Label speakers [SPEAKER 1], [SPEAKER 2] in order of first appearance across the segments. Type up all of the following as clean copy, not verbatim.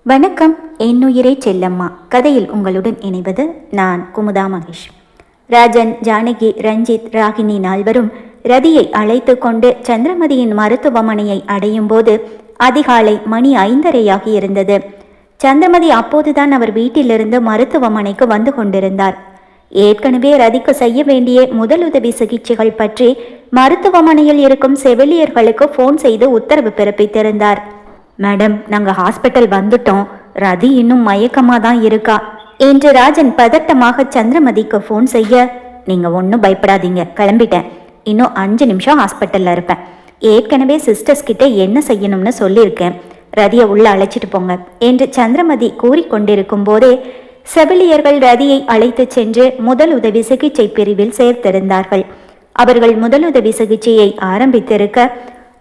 [SPEAKER 1] வணக்கம். என்னுயிரே செல்லம்மா கதையில் உங்களுடன் இணைவது நான் குமுதா மகேஷ். ராஜன், ஜானகி, ரஞ்சித், ராகினி நால்வரும் ரதியை அழைத்து கொண்டு சந்திரமதியின் மருத்துவமனையை அடையும் போது அதிகாலை மணி 5:30 இருந்தது. சந்திரமதி அப்போதுதான் அவர் வீட்டிலிருந்து மருத்துவமனைக்கு வந்து கொண்டிருந்தார். ஏற்கனவே ரதிக்கு செய்ய வேண்டிய முதலுதவி சிகிச்சைகள் பற்றி மருத்துவமனையில் இருக்கும் செவிலியர்களுக்கு ஃபோன் செய்து உத்தரவு பிறப்பித்திருந்தார். மேடம், நாங்கள் ஹாஸ்பிட்டல் வந்துட்டோம். ரதி இன்னும் மயக்கமாக தான் இருக்கா என்று ராஜன் பதட்டமாக சந்திரமதிக்கு ஃபோன் செய்ய, நீங்கள் ஒன்றும் பயப்படாதீங்க, கிளம்பிட்டேன். இன்னும் 5 நிமிஷம் ஹாஸ்பிட்டலில் இருப்பேன். ஏற்கனவே சிஸ்டர்ஸ் கிட்ட என்ன செய்யணும்னு சொல்லியிருக்கேன். ரதியை உள்ள அழைச்சிட்டு போங்க என்று சந்திரமதி கூறிக்கொண்டிருக்கும் போதே செவிலியர்கள் ரதியை அழைத்து சென்று முதலுதவி சிகிச்சை பிரிவில் சேர்த்திருந்தார்கள். அவர்கள் முதலுதவி சிகிச்சையை ஆரம்பித்திருக்க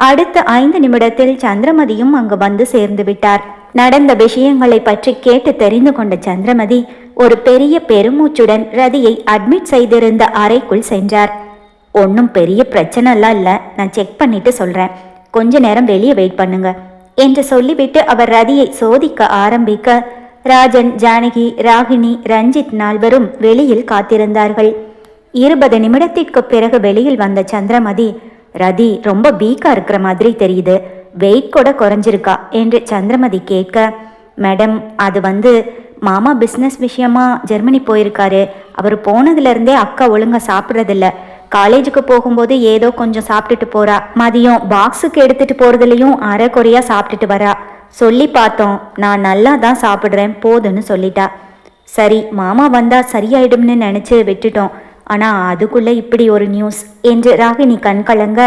[SPEAKER 1] அடுத்த 5 நிமிடத்தில் சந்திரமதியும் அங்கு வந்து சேர்ந்து விட்டார். நடந்த விஷயங்களை பற்றி கேட்டு தெரிந்து கொண்ட சந்திரமதி ஒரு பெரிய பெருமூச்சுடன் ரதியை அட்மிட் செய்திருந்த அறைக்குள் சென்றார். ஒன்றும் பெரிய பிரச்சனைலாம் இல்லை, நான் செக் பண்ணிட்டு சொல்கிறேன், கொஞ்ச நேரம் வெளியே வெயிட் பண்ணுங்க என்று சொல்லிவிட்டு அவர் ரதியை சோதிக்க ஆரம்பிக்க ராஜன், ஜானகி, ராகினி, ரஞ்சித் நால்வரும் வெளியில் காத்திருந்தார்கள். 20 நிமிடத்திற்கு பிறகு வெளியில் வந்த சந்திரமதி, ரதி ரொம்ப வீக்கா இருக்கிற மாதிரி தெரியுது, வெயிட் கூட குறைஞ்சிருக்கா என்று சந்திரமதி கேட்க, மேடம், அது மாமா பிஸ்னஸ் விஷயமா ஜெர்மனி போயிருக்காரு. அவர் போனதுலேருந்தே அக்கா ஒழுங்கா சாப்பிட்றதில்ல. காலேஜுக்கு போகும்போது ஏதோ கொஞ்சம் சாப்பிட்டுட்டு போறா, மதியம் பாக்ஸுக்கு எடுத்துட்டு போறதுலையும் அரை குறையா சாப்பிட்டுட்டு வரா. சொல்லி பார்த்தோம், நான் நல்லா தான் சாப்பிட்றேன் போதுன்னு சொல்லிட்டா. சரி, மாமா வந்தா சரியாயிடும்னு நினச்சி விட்டுட்டோம். ஆனால் அதுக்குள்ளே இப்படி ஒரு நியூஸ் என்று ராகினி கண் கலங்க,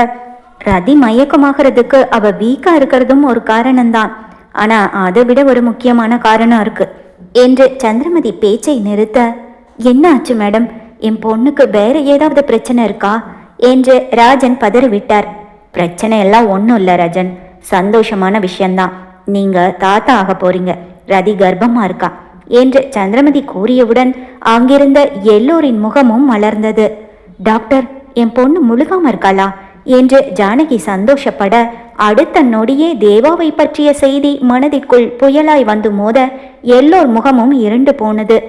[SPEAKER 1] ரதி மயக்கமாகிறதுக்கு அவள் வீக்காக இருக்கிறதும் ஒரு காரணம்தான், ஆனால் அதை விட ஒரு முக்கியமான காரணம் இருக்கு என்று சந்திரமதி பேச்சை நிறுத்த, என்ன ஆச்சு மேடம், என் பொண்ணுக்கு வேற ஏதாவது பிரச்சனை இருக்கா என்று ராஜன் பதறிவிட்டார். பிரச்சனை எல்லாம் ஒன்றும் இல்லை ராஜன், சந்தோஷமான விஷயந்தான். நீங்கள் தாத்தா ஆக போறீங்க, ரதி கர்ப்பமாக இருக்கா என்று சந்திரமதி கூறியவுடன் அங்கிருந்த எல்லோரின் முகமும் மலர்ந்தது. டாக்டர், என் பொண்ணு முழுகாம இருக்காளா என்று ஜானகி சந்தோஷப்பட, அடுத்த நொடியே தேவாவை பற்றிய செய்தி மனதிற்குள் புயலாய் வந்து மோத எல்லோர் முகமும் இருண்டு போனது.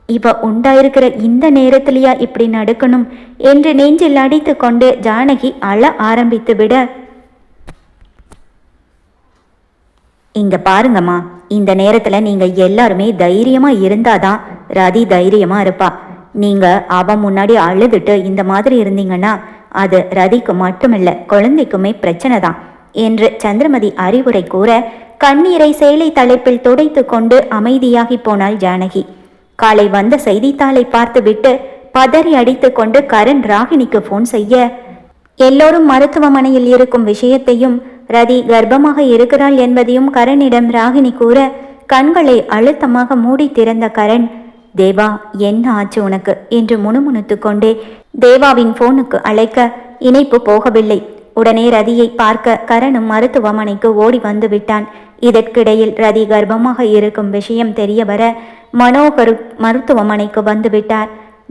[SPEAKER 1] இவ உண்டாயிருக்கிற இந்த நேரத்திலேயா இப்படி நடக்கணும் என்று நெஞ்சில் அடித்து கொண்டு ஜானகி அழ ஆரம்பித்து விட, இங்க பாருங்கம்மா, இந்த நேரத்துல நீங்க எல்லாருமே தைரியமா இருந்தாதான் ரதி தைரியமா இருப்பா. நீங்க அவ முன்னாடி அழுதுட்டு இந்த மாதிரி இருந்தீங்கன்னா அது ரதிக்கு மட்டுமில்ல, குழந்தைக்குமே பிரச்சனை தான் என்று சந்திரமதி அறிவுரை கூற கண்ணீரை சேலை தலைப்பில் துடைத்து கொண்டு அமைதியாகி போனாள் ஜானகி. காலை வந்த செய்தித்தாளை பார்த்துவிட்டு பதறி அடித்து கொண்டு கரண் ராகினிக்கு போன் செய்ய, எல்லோரும் மருத்துவமனையில் இருக்கும் விஷயத்தையும் ரதி கர்ப்பமாக இருக்கிறாள் என்பதையும் கரணிடம் ராகினி கூற கண்களை அழுத்தமாக மூடி திறந்த கரண், தேவா என்ன ஆச்சு உனக்கு என்று முணுமுணுத்து கொண்டே தேவாவின் போனுக்கு அழைக்க இணைப்பு போகவில்லை. உடனே ரதியை பார்க்க கரணும் மருத்துவமனைக்கு ஓடி வந்து விட்டான். இதற்கிடையில் ரதி கர்ப்பமாக இருக்கும் விஷயம் தெரிய வர மனோகர் மருத்துவமனைக்கு வந்து விட்டார்.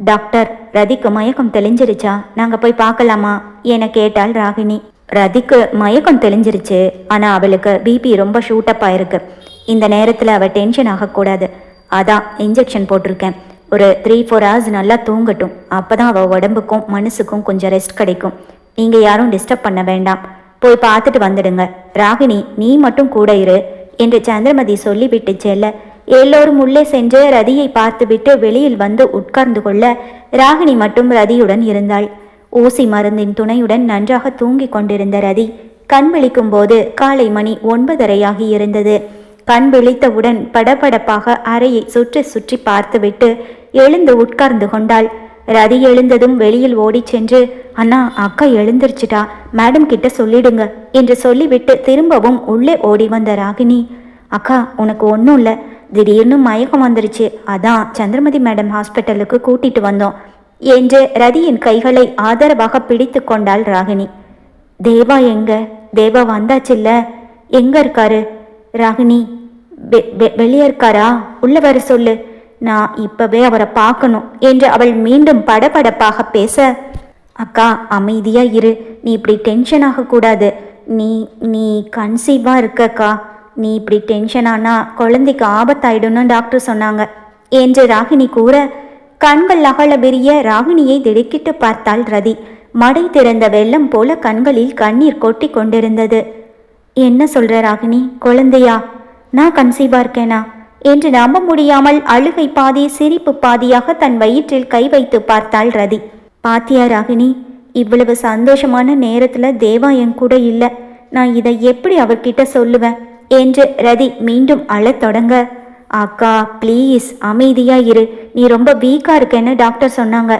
[SPEAKER 1] டாக்டர், ரதிக்கு மயக்கம் தெளிஞ்சிருச்சா, நாங்க போய் பார்க்கலாமா என கேட்டாள் ராகினி. ரதிக்கு மயக்கம் தெளிஞ்சிருச்சு, ஆனால் அவளுக்கு பிபி ரொம்ப ஷூட்டப் ஆயிருக்கு. இந்த நேரத்தில் அவள் டென்ஷன் ஆகக்கூடாது, அதான் இன்ஜெக்ஷன் போட்டிருக்கேன். ஒரு 3-4 ஹவர்ஸ் நல்லா தூங்கட்டும், அப்போ தான் அவள் உடம்புக்கும் மனசுக்கும் கொஞ்சம் ரெஸ்ட் கிடைக்கும். நீங்கள் யாரும் டிஸ்டர்ப் பண்ண வேண்டாம், போய் பார்த்துட்டு வந்துடுங்க. ராகினி, நீ மட்டும் கூட இரு என்று சந்திரமதி சொல்லிவிட்டு செல்ல எல்லோரும் உள்ளே சென்று ரதியை பார்த்துவிட்டு வெளியில் வந்து உட்கார்ந்து கொள்ள ராகினி மட்டும் ரதியுடன் இருந்தாள். ஊசி மருந்தின் துணையுடன் நன்றாக தூங்கி கொண்டிருந்த ரதி கண் விழிக்கும் போது காலை மணி 9:30 இருந்தது. கண் விழித்தவுடன் படபடப்பாக அறையை சுற்றி சுற்றி பார்த்துவிட்டு எழுந்து உட்கார்ந்து கொண்டாள். ரதி எழுந்ததும் வெளியில் ஓடி சென்று, அண்ணா, அக்கா எழுந்திருச்சுட்டா, மேடம் கிட்ட சொல்லிடுங்க என்று சொல்லிவிட்டு திரும்பவும் உள்ளே ஓடி வந்த ராகினி, அக்கா உனக்கு ஒன்றும் இல்லை, திடீர்னு மயக்கம் வந்துருச்சு, அதான் சந்திரமதி மேடம் ஹாஸ்பிட்டலுக்கு கூட்டிட்டு வந்தோம் என்று ரதியின் கைகளை ஆதரவாக பிடித்து கொண்டாள் ராகினி. தேவா எங்க? தேவா வந்தாச்சில்ல, எங்க இருக்காரு? ராகினி, வெளியே இருக்காரா? உள்ள வர சொல்லு, நான் இப்பவே அவரை பார்க்கணும் என்று அவள் மீண்டும் படபடப்பாக பேச, அக்கா அமைதியா இரு, நீ இப்படி டென்ஷன் ஆகக்கூடாது, நீ நீ கன்சீவா இருக்கக்கா நீ இப்படி டென்ஷன் ஆனா குழந்தைக்கு ஆபத்தாயிடும்னு டாக்டர் சொன்னாங்க என்று ராகினி கூற, கண்கள் அகல விரிய ராகினியை திடுக்கிட்டு பார்த்தாள் ரதி. மடை திறந்த வெள்ளம் போல கண்களில் கண்ணீர் கொட்டி கொண்டிருந்தது. என்ன சொல்ற ராகினி, குழந்தையா? நான் கன்சீவா இருக்கேனா என்று நம்ப முடியாமல் அழுகை பாதி சிரிப்பு பாதியாக தன் வயிற்றில் கை வைத்து பார்த்தாள் ரதி. பாத்தியா ராகினி, இவ்வளவு சந்தோஷமான நேரத்துல தேவா என் கூட இல்லை. நான் இதை எப்படி அவர்கிட்ட சொல்லுவேன் என்று ரதி மீண்டும் அழத் தொடங்க, அக்கா ப்ளீஸ் அமைதியா இரு, நீ ரொம்ப வீக்கா இருக்கேன்னு டாக்டர் சொன்னாங்க.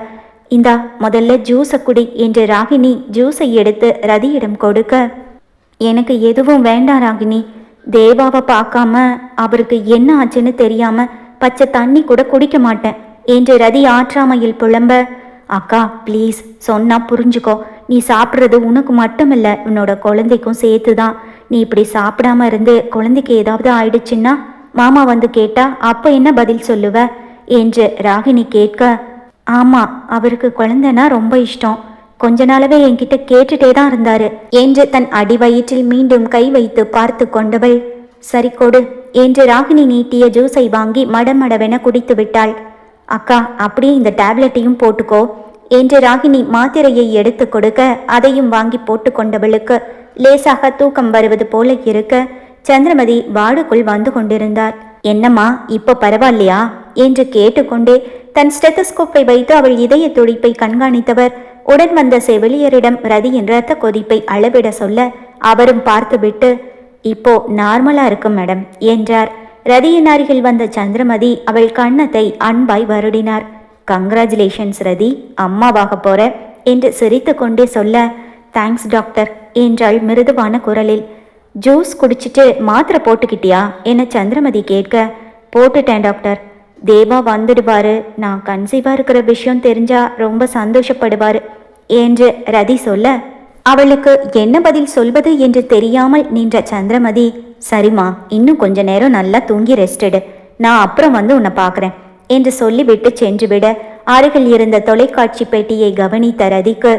[SPEAKER 1] இந்தா முதல்ல ஜூஸை குடி என்று ராகினி ஜூஸை எடுத்து ரதியிடம் கொடுக்க, எனக்கு எதுவும் வேண்டாம் ராகினி, தேவாவை பார்க்காம அவருக்கு என்ன ஆச்சுன்னு தெரியாம பச்சை தண்ணி கூட குடிக்க மாட்டேன் என்று ரதி ஆற்றாமையில் புலம்ப, அக்கா ப்ளீஸ் சொன்னா புரிஞ்சுக்கோ, நீ சாப்பிட்றது உனக்கு மட்டுமில்ல உன்னோட குழந்தைக்கும் சேர்த்து தான். நீ இப்படி சாப்பிடாம இருந்து குழந்தைக்கு ஏதாவது ஆயிடுச்சுன்னா மாமா வந்து கேட்டா அப்போ என்ன பதில் சொல்லுவ என்று ராகினி கேட்க, ஆமா அவருக்கு குழந்தைனா ரொம்ப இஷ்டம், கொஞ்ச நாளவே என்கிட்ட கேட்டுட்டே தான் இருந்தாரு என்று தன் அடிவயிற்றில் மீண்டும் கை வைத்து பார்த்து கொண்டவள், சரி கொடு என்று ராகினி நீட்டிய ஜூஸை வாங்கி மடமடவென குடித்து விட்டாள். அக்கா அப்படியே இந்த டேப்லெட்டையும் போட்டுக்கோ என்று ராகினி மாத்திரையை எடுத்து கொடுக்க, அதையும் வாங்கி போட்டு கொண்டவளுக்கு லேசாக தூக்கம் வருவது போல இருக்க, சந்திரமதி வார்டுக்குள் வந்து கொண்டிருந்தாள். என்னம்மா இப்போ பரவாயில்லையா என்று கேட்டுக்கொண்டே தன் ஸ்டெத்தஸ்கோப்பை வைத்து அவள் இதய துடிப்பை கண்காணித்தவர் உடன் வந்த செவிலியரிடம் ரதியின் இரத்த கொதிப்பை அளவிட சொல்ல, அவரும் பார்த்துவிட்டு இப்போ நார்மலா இருக்கும் மேடம் என்றார். ரதியின் அருகில் வந்த சந்திரமதி அவள் கன்னத்தை அன்பாய் வருடினார். கங்க்ராச்சுலேஷன்ஸ் ரதி, அம்மாவாக போற என்று சிரித்து கொண்டே சொல்ல, தேங்க்ஸ் டாக்டர் என்றாள் மிருதுவான குரலில். ஜூஸ் குடிச்சிட்டு மாத்திரை போட்டுக்கிட்டியா என சந்திரமதி கேட்க, போட்டுட்டேன் டாக்டர், தேவா வந்துடுவாரு, நான் கன்சீவா இருக்கிற விஷயம் தெரிஞ்சா ரொம்ப சந்தோஷப்படுவாரு என்று ரதி சொல்ல, அவளுக்கு என்ன பதில் சொல்வது என்று தெரியாமல் நின்ற சந்திரமதி, சரிம்மா இன்னும் கொஞ்ச நேரம் நல்லா தூங்கி ரெஸ்ட் எடு, நான் அப்புறம் வந்து உன்னை பார்க்குறேன் என்று சொல்லிவிட்டு சென்றுவிட, அருகில் இருந்த தொலைக்காட்சி பெட்டியை கவனித்த ரதிக்கு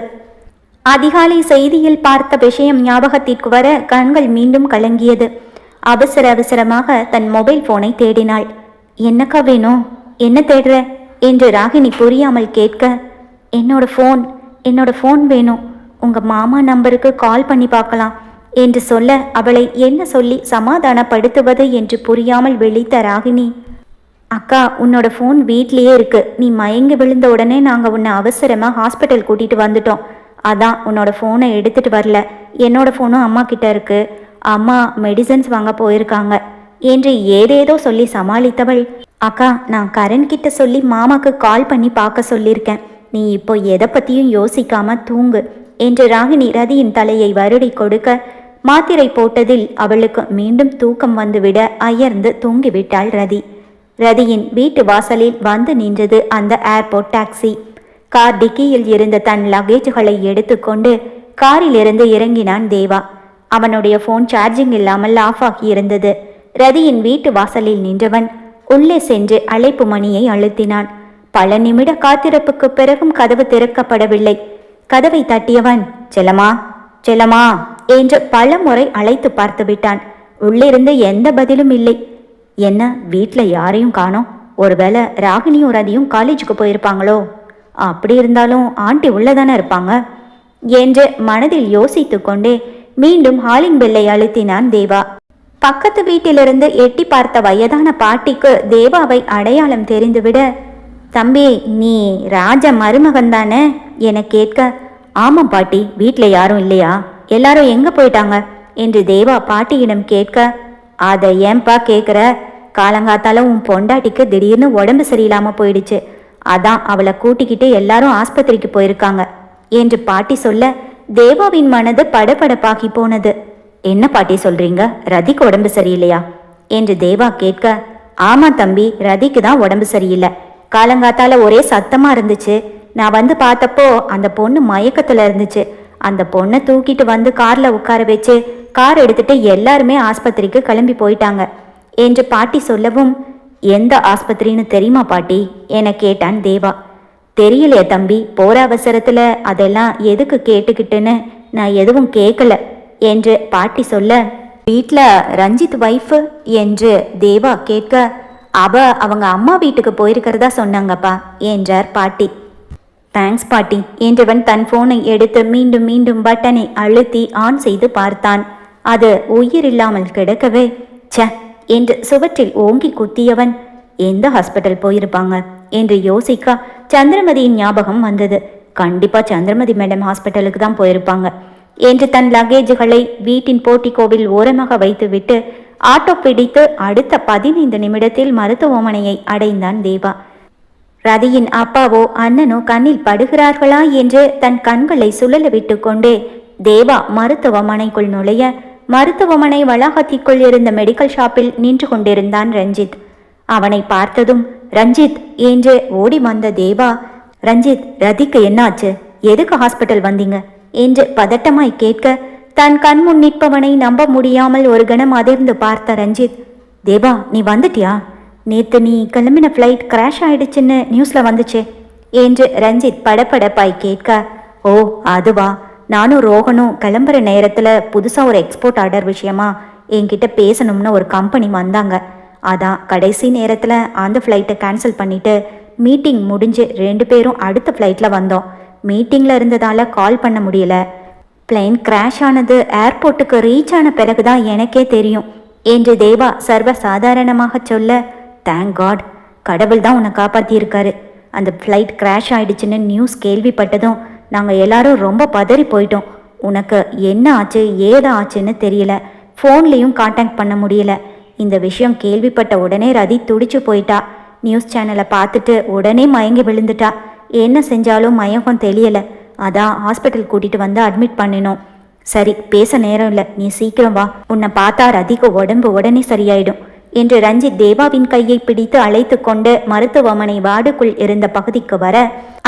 [SPEAKER 1] அதிகாலை செய்தியில் பார்த்த விஷயம் ஞாபகத்திற்கு வர கண்கள் மீண்டும் கலங்கியது. அவசர அவசரமாக தன் மொபைல் போனை தேடினாள். என்னக்கா வேணும், என்ன தேடுற என்று ராகினி புரியாமல் கேட்க, என்னோட ஃபோன் வேணும், உங்க மாமா நம்பருக்கு கால் பண்ணி பார்க்கலாம் என்று சொல்ல, அவளை என்ன சொல்லி சமாதானப்படுத்துவது என்று புரியாமல் விழித்த ராகினி, அக்கா உன்னோட ஃபோன் வீட்லேயே இருக்கு, நீ மயங்கி விழுந்த உடனே நாங்கள் உன்னை அவசரமாக ஹாஸ்பிட்டல் கூட்டிகிட்டு வந்துட்டோம், அதான் உன்னோட ஃபோனை எடுத்துகிட்டு வரல, என்னோட ஃபோனும் அம்மா கிட்ட இருக்கு, அம்மா மெடிசன்ஸ் வாங்க போயிருக்காங்க என்று ஏதேதோ சொல்லி சமாளித்தவள், அக்கா நான் கரண் கிட்ட சொல்லி மாமாக்கு கால் பண்ணி பார்க்க சொல்லியிருக்கேன், நீ இப்போ எதை பற்றியும் யோசிக்காம தூங்கு என்று ராகினி ரதியின் தலையை வருடி கொடுக்க, மாத்திரை போட்டதில் அவளுக்கு மீண்டும் தூக்கம் வந்துவிட அயர்ந்து தூங்கிவிட்டாள் ரதி. ரதியின் வீட்டு வாசலில் வந்து நின்றது அந்த ஏர்போர்ட் டாக்ஸி. கார் டிக்கியில் இருந்த தன் லக்கேஜ்களை எடுத்துக்கொண்டு காரில் இருந்து இறங்கினான் தேவா. அவனுடைய போன் சார்ஜிங் இல்லாமல் ஆஃப் ஆகி இருந்தது. ரதியின் வீட்டு வாசலில் நின்றவன் உள்ளே சென்று அழைப்பு மணியை அழுத்தினான். பல நிமிட காத்திருப்புக்கு பிறகும் கதவு திறக்கப்படவில்லை. கதவை தட்டியவன் செல்லமா செல்லமா என்று பல முறை அழைத்து பார்த்து விட்டான். உள்ளிருந்து எந்த பதிலும் இல்லை. என்ன வீட்டில் யாரையும் காணோம், ஒருவேளை ராகினியும் ரதியும் காலேஜுக்கு போயிருப்பாங்களோ, அப்படி இருந்தாலும் ஆண்டி உள்ளதானே இருப்பாங்க என்று மனதில் யோசித்து கொண்டே மீண்டும் ஹாலிங் பெல்லை அழுத்தினான் தேவா. பக்கத்து வீட்டிலிருந்து எட்டி பார்த்த வயதான பாட்டிக்கு தேவாவை அடையாளம் தெரிந்துவிட, தம்பி நீ ராஜ மருமகன் தானே என கேட்க, ஆமாம் பாட்டி, வீட்டில் யாரும் இல்லையா, எல்லாரும் எங்க போயிட்டாங்க என்று தேவா பாட்டியிடம் கேட்க, அதை ஏன்பா கேட்குற, காலங்காத்தால உன் பொண்டாட்டிக்கு திடீர்னு உடம்பு சரியில்லாம போயிடுச்சு, அதான் அவளை கூட்டிக்கிட்டு எல்லாரும் ஆஸ்பத்திரிக்கு போயிருக்காங்க என்று பாட்டி சொல்ல, தேவாவின் மனது படபடப்பாகி போனது. என்ன பாட்டி சொல்றீங்க, ரதிக்கு உடம்பு சரியில்லையா என்று தேவா கேட்க, ஆமா தம்பி, ரதிக்கு தான் உடம்பு சரியில்லை, காலங்காத்தால ஒரே சத்தமா இருந்துச்சு, நான் வந்து பார்த்தப்போ அந்த பொண்ணு மயக்கத்துல இருந்துச்சு, அந்த பொண்ணை தூக்கிட்டு வந்து கார்ல உட்கார வச்சு கார் எடுத்துட்டு எல்லாருமே ஆஸ்பத்திரிக்கு கிளம்பி போயிட்டாங்க என்று பாட்டி சொல்லவும், எந்த ஆஸ்பத்திரின்னு தெரியுமா பாட்டி என கேட்டான் தேவா. தெரியலையே தம்பி, போற அவசரத்துல அதெல்லாம் எதுக்கு கேட்டுக்கிட்டுன்னு நான் எதுவும் கேட்கல என்று பாட்டி சொல்ல, வீட்டில் ரஞ்சித் ஒய்ஃபு என்று தேவா கேட்க, அவங்க அம்மா வீட்டுக்கு போயிருக்கிறதா சொன்னாங்கப்பா என்றார் பாட்டி. தேங்க்ஸ் பாட்டி என்றவன் தன் போனை எடுத்து மீண்டும் மீண்டும் பட்டனை அழுத்தி ஆன் செய்து பார்த்தான். அது உயிரில்லாமல் கிடக்கவே, ச என்று சுவற்றில் ஓங்கி குத்தியவன் எந்த ஹாஸ்பிட்டல் போயிருப்பாங்க என்று யோசிக்க சந்திரமதியின் ஞாபகம் வந்தது. கண்டிப்பா சந்திரமதி மேடம் ஹாஸ்பிட்டலுக்கு தான் போயிருப்பாங்க என்று தன் லக்கேஜுகளை வீட்டின் போர்ட்டிகோவில் ஓரமாக வைத்துவிட்டு ஆட்டோ பிடித்து அடுத்த 15 நிமிடத்தில் மருத்துவமனையை அடைந்தான் தேவா. ரதியின் அப்பாவோ அண்ணனோ கண்ணில் படுகிறார்களா என்று தன் கண்களை சுழல விட்டு கொண்டே தேவா மருத்துவமனைக்குள் நுழைய, மருத்துவமனை வளாகத்திற்குள் இருந்த மெடிக்கல் ஷாப்பில் நின்று கொண்டிருந்தான் ரஞ்சித். அவனை பார்த்ததும் ரஞ்சித் என்று ஓடி வந்த தேவா, ரஞ்சித், ரதிக்கு என்னாச்சு, எதுக்கு ஹாஸ்பிட்டல் வந்தீங்க என்று பதட்டமாய் கேட்க, தன் கண் முன் நிற்பவனை நம்ப முடியாமல் ஒரு கணம் அதிர்ந்து பார்த்த ரஞ்சித், தேவா நீ வந்துட்டியா, நேற்று நீ கிளம்பின ஃப்ளைட் கிராஷ் ஆயிடுச்சுன்னு நியூஸில் வந்துச்சே என்று ரஞ்சித் படப்படப்பாய் கேட்க, ஓ அதுவா, நானும் ரோகனும் கிளம்புற நேரத்தில் புதுசாக ஒரு எக்ஸ்போர்ட் ஆர்டர் விஷயமா என்கிட்ட பேசணும்னு ஒரு கம்பெனி வந்தாங்க. அதான் கடைசி நேரத்தில் அந்த ஃப்ளைட்டை கேன்சல் பண்ணிவிட்டு மீட்டிங் முடிஞ்சு 2 பேரும் அடுத்த ஃப்ளைட்டில் வந்தோம். மீட்டிங்கில் இருந்ததால் கால் பண்ண முடியல. பிளேன் கிராஷ் ஆனது ஏர்போர்ட்டுக்கு ரீச் ஆன பிறகுதான் எனக்கே தெரியும் என்று தேவா சர்வ சாதாரணமாக சொல்ல, தேங்க் காட், கடவுள் தான் உன்னை காப்பாற்றியிருக்காரு. அந்த ஃப்ளைட் கிராஷ் ஆயிடுச்சுன்னு நியூஸ் கேள்விப்பட்டதும் நாங்கள் எல்லாரும் ரொம்ப பதறி போயிட்டோம். உனக்கு என்ன ஆச்சு ஏதா ஆச்சுன்னு தெரியல, ஃபோன்லேயும் கான்டாக்ட் பண்ண முடியல. இந்த விஷயம் கேள்விப்பட்ட உடனே ரதி துடிச்சு போயிட்டா. நியூஸ் சேனலை பார்த்துட்டு உடனே மயங்கி விழுந்துட்டா. என்ன செஞ்சாலும் மயக்கம் தெரியலை. அதான் ஹாஸ்பிட்டல் கூட்டிகிட்டு வந்து அட்மிட் பண்ணினோம். சரி, பேச நேரம் இல்லை, நீ சீக்கிரம் வா, உன்னை பார்த்தா ரதிக்கு உடம்பு உடனே சரியாயிடும் என்று ரஞ்சித் தேவாவின் கையை பிடித்து அழைத்து கொண்டு மருத்துவமனை வார்டுக்குள் இருந்த பகுதிக்கு வர,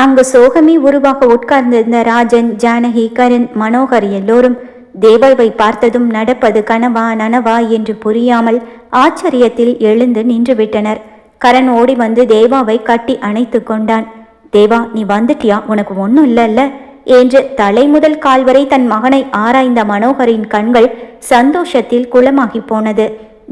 [SPEAKER 1] அங்கு சோகமே உருவாக உட்கார்ந்திருந்த ராஜன், ஜானகி, கரண், மனோகர் எல்லோரும் தேவாவை பார்த்ததும் நடப்பது கனவா நனவா என்று புரியாமல் ஆச்சரியத்தில் எழுந்து நின்று விட்டனர். கரண் ஓடி வந்து தேவாவை கட்டி அணைத்து கொண்டான். தேவா நீ வந்துட்டியா, உனக்கு ஒன்றும் இல்லைல்ல என்று தலை முதல் கால் வரை தன் மகனை ஆராய்ந்த மனோகரின் கண்கள் சந்தோஷத்தில் குளமாகி போனது.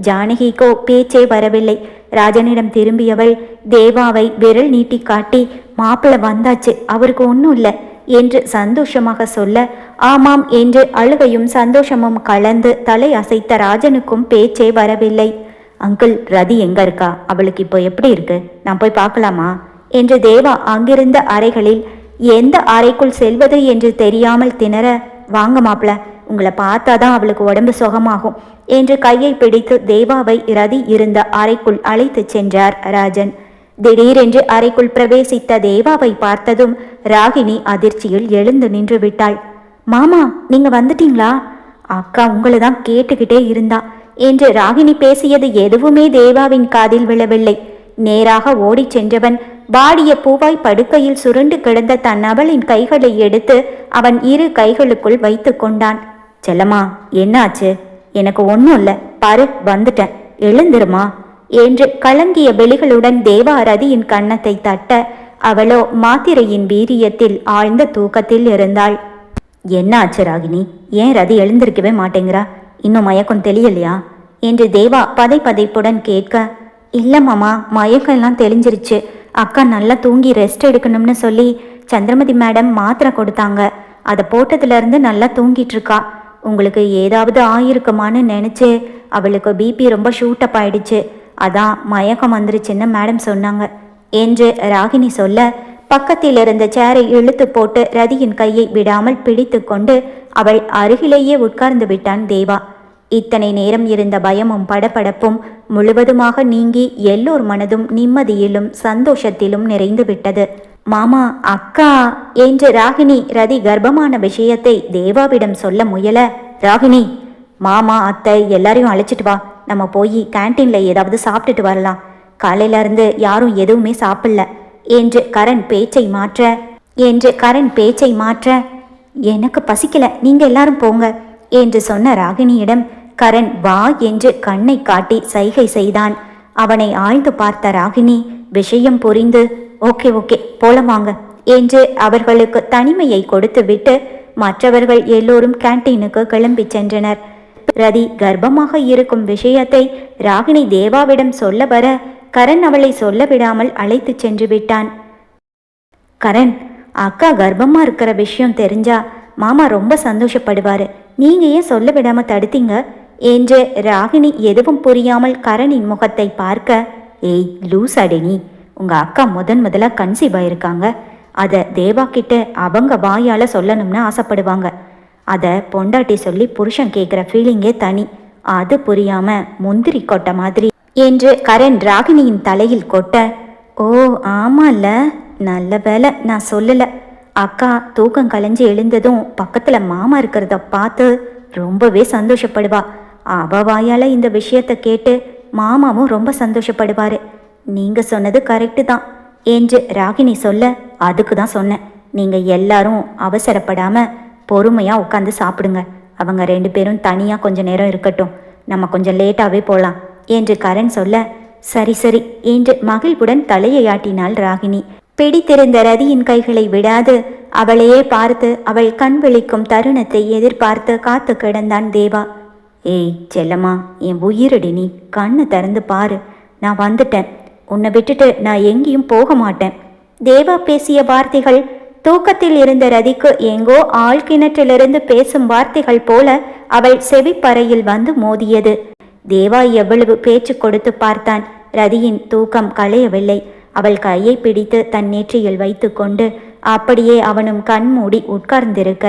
[SPEAKER 1] ஜானகிக்கோ பேச்சே வரவில்லை. ராஜனிடம் திரும்பியவள் தேவாவை விரல் நீட்டி காட்டி, மாப்பிள்ளை வந்தாச்சு, அவருக்கு ஒன்றும் இல்லை என்று சந்தோஷமாக சொல்ல, ஆமாம் என்று அழுகையும் சந்தோஷமும் கலந்து தலை அசைத்த ராஜனுக்கும் பேச்சே வரவில்லை. அங்கிள், ரதி எங்க இருக்கா, அவளுக்கு இப்போ எப்படி இருக்கு, நான் போய் பார்க்கலாமா என்று தேவா அங்கிருந்த அறைகளில் எந்த அறைக்குள் செல்வது என்று தெரியாமல் திணற, வாங்க மாப்பிள்ள, உங்களை பார்த்தாதான் அவளுக்கு உடம்பு சுகமாகும் என்று கையை பிடித்து தேவாவை ரதி இருந்த அறைக்குள் அழைத்து சென்றார் ராஜன். திடீரென்று அறைக்குள் பிரவேசித்த தேவாவை பார்த்ததும் ராகினி அதிர்ச்சியில் எழுந்து நின்று விட்டாள். மாமா நீங்க வந்துட்டீங்களா, அக்கா உங்களை தான் கேட்டுக்கிட்டே இருந்தா என்று ராகினி பேசியது எதுவுமே தேவாவின் காதில் விழவில்லை. நேராக ஓடிச் சென்றவன் வாடிய பூவாய் படுக்கையில் சுருண்டு கிடந்த தன் அவளின் கைகளை எடுத்து அவன் 2 கைகளுக்குள் வைத்து கொண்டான். செல்லம்மா என்னாச்சு, எனக்கு ஒன்றும் இல்லை, பாரு வந்துட்டேன், எழுந்திருமா என்று கலங்கிய வெளிகளுடன் தேவா ரதியின் கன்னத்தை தட்ட, அவளோ மாத்திரையின் வீரியத்தில் ஆழ்ந்த தூக்கத்தில் இருந்தாள். என்ன ஆச்சு ராகினி, ஏன் ரதி எழுந்திருக்கவே மாட்டேங்கிறா, இன்னும் மயக்கம் தெரியலையா என்று தேவா பதைப்புடன் கேட்க, இல்லை மாமா, மயக்கம்லாம் தெளிஞ்சிருச்சு, அக்கா நல்லா தூங்கி ரெஸ்ட் எடுக்கணும்னு சொல்லி சந்திரமதி மேடம் மாத்திரை கொடுத்தாங்க, அதை போட்டதுலேருந்து நல்லா தூங்கிட்டு இருக்கா. உங்களுக்கு ஏதாவது ஆயிருக்குமான்னு நினச்சி அவளுக்கு பிபி ரொம்ப ஷூட்டப் ஆயிடுச்சு, அதான் மயக்கம் வந்துருச்சுன்னு மேடம் சொன்னாங்க என்று ராகினி சொல்ல, பக்கத்தில் இருந்த சேரை இழுத்து போட்டு ரதியின் கையை விடாமல் பிடித்து கொண்டு அவள் அருகிலேயே உட்கார்ந்து விட்டான் தேவா. இத்தனை நேரம் இருந்த பயமும் படபடப்பும் முழுவதுமாக நீங்கி எல்லோர் மனதும் நிம்மதியிலும் சந்தோஷத்திலும் நிறைந்து விட்டது. மாமா, அக்கா என்று ராகினி ரதி கர்ப்பமான விஷயத்தை தேவாவிடம் சொல்ல முயல, ராகினி, மாமா அத்தை எல்லாரையும் அழைச்சிட்டு வா, நம்ம போய் கேன்டீன்ல ஏதாவது சாப்பிட்டுட்டு வரலாம், காலையில இருந்து யாரும் எதுவுமே சாப்பிடல என்று கரண் பேச்சை மாற்ற எனக்கு பசிக்கல, நீங்க எல்லாரும் போங்க என்று சொன்ன ராகினியிடம் கரண் வா என்று கண்ணை காட்டி சைகை செய்தான். அவனை ஆழ்ந்து பார்த்த ராகினி விஷயம் புரிந்து, ஓகே போலாம் வாங்க என்று அவர்களுக்கு தனிமையை கொடுத்து விட்டு மற்றவர்கள் எல்லோரும் கேன்டீனுக்கு கிளம்பி சென்றனர். ரதி கர்ப்பமாக இருக்கும் விஷயத்தை ராகினி தேவாவிடம் சொல்ல வர கரண் அவளை சொல்ல விடாமல் அழைத்து சென்று விட்டான். கரண், அக்கா கர்ப்பமா இருக்கிற விஷயம் தெரிஞ்சா மாமா ரொம்ப சந்தோஷப்படுவாரு. நீங்க ஏன் சொல்ல விடாம தடுத்தீங்க என்று ராகினி எதுவும் புரியாமல் கரணின் முகத்தை பார்க்க, ஏய் லூஸ் அடனி, உங்க அக்கா முதலா கன்சீவ் ஆயிருக்காங்க. அதை தேவா கிட்ட அவங்க வாயால சொல்லணும்னு ஆசைப்படுவாங்க. அதை பொண்டாட்டி சொல்லி புருஷன் கேட்குற ஃபீலிங்கே தனி. அது புரியாம முந்திரி கொட்ட மாதிரி என்று கரண் ராகினியின் தலையில் கொட்ட, ஓ ஆமால்ல, நல்ல வேலை நான் சொல்லலை. அக்கா தூக்கம் கலைஞ்சு எழுந்ததும் பக்கத்துல மாமா இருக்கிறத பார்த்து ரொம்பவே சந்தோஷப்படுவா. அவ வாயால இந்த விஷயத்தை கேட்டு மாமாவும் ரொம்ப சந்தோஷப்படுவாரு. நீங்க சொன்னது கரெக்டு தான் என்று ராகினி சொல்ல, அதுக்கு தான் சொன்னேன், நீங்க எல்லாரும் அவசரப்படாம பொறுமையா உட்காந்து சாப்பிடுங்க. அவங்க 2 பேரும் தனியா கொஞ்ச நேரம் இருக்கட்டும், நம்ம கொஞ்சம் லேட்டாவே போலாம் என்று கரண் சொல்ல, சரி சரி என்று மகிழ்வுடன் தலையை ஆட்டினாள் ராகினி. பிடித்திருந்த ரதியின் கைகளை விடாது அவளையே பார்த்து அவள் கண் விழிக்கும் தருணத்தை எதிர்பார்த்து காத்து கிடந்தான் தேவா. ஏய் செல்லம்மா, என் உயிரடி, நீ கண்ணை திறந்து பாரு, நான் வந்துட்டேன். உன்னை விட்டுட்டு நான் எங்கேயும் போக மாட்டேன். தேவா பேசிய வார்த்தைகள் தூக்கத்தில் இருந்த ரதிக்கு எங்கோ ஆழ்கிணற்றிலிருந்து பேசும் வார்த்தைகள் போல அவள் செவிப்பறையில் வந்து மோதியது. தேவா எவ்வளவு பேச்சு கொடுத்து பார்த்தான். ரதியின் தூக்கம் களையவில்லை. அவள் கையை பிடித்து தன் நெற்றியில் வைத்து கொண்டு அப்படியே அவனும் கண்மூடி உட்கார்ந்திருக்க,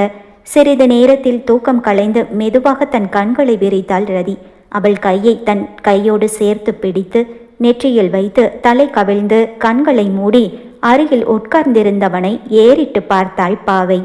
[SPEAKER 1] சிறிது நேரத்தில் தூக்கம் கலைந்து மெதுவாக தன் கண்களை விரித்தாள் ரதி. அவள் கையை தன் கையோடு சேர்த்து பிடித்து நெற்றியில் வைத்து தலை கவிழ்ந்து கண்களை மூடி அருகில் உட்கார்ந்திருந்தவனை ஏறிட்டு பார்த்தாள் பாவை.